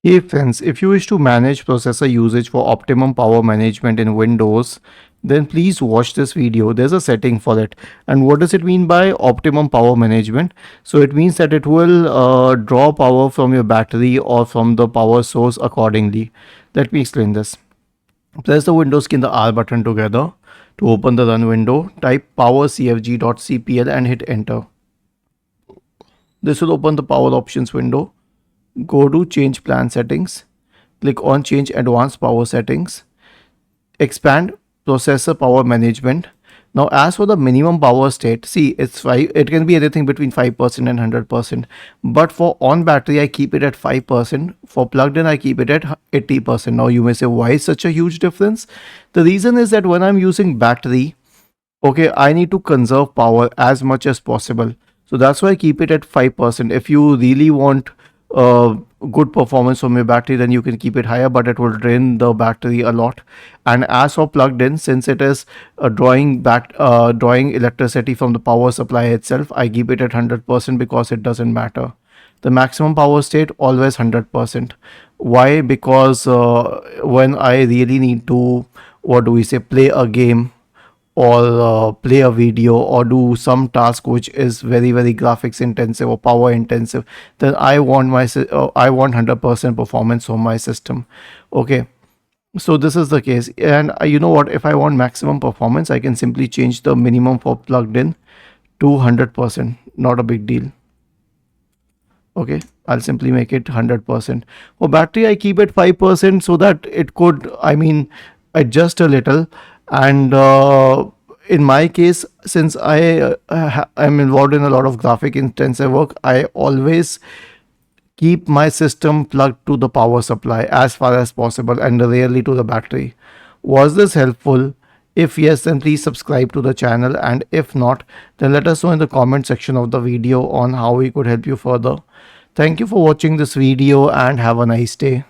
Hey friends, if you wish to manage processor usage for optimum power management in Windows, then please watch this video. There's a setting for it. And what does it mean by optimum power management? So it means that it will draw power from your battery or from the power source accordingly. Let me explain this. Press the Windows key and the R button together to open the run window. Type powercfg.cpl and hit enter. This will open the power options window. Go to change plan settings, click on change advanced power settings, expand processor power management. Now as for the minimum power state, see it's 5, it can be anything between 5% and 100%, but for on battery I keep it at 5%, for plugged in I keep it at 80%. Now you may say, why is such a huge difference? The reason is that when I'm using battery, okay, I need to conserve power as much as possible. So that's why I keep it at 5%. If you really want good performance from your battery, then you can keep it higher, but it will drain the battery a lot. And as for plugged in, since it is drawing electricity from the power supply itself, I keep it at 100% because it doesn't matter. The maximum power state always 100%. Why? Because when I really need to, what do we say, play a game or play a video or do some task which is very graphics intensive or power intensive, then I want I want 100% performance from my system. Okay, so this is the case. And you know what, if I want maximum performance, I can simply change the minimum for plugged in to 100%. Not a big deal. Okay, I'll simply make it 100%. For battery I keep it 5% so that it could, I mean, adjust a little. And in my case, since I am involved in a lot of graphic intensive work, I always keep my system plugged to the power supply as far as possible and rarely to the battery. Was this helpful? If yes, then please subscribe to the channel, and if not, then let us know in the comment section of the video on how we could help you further. Thank you for watching this video and have a nice day.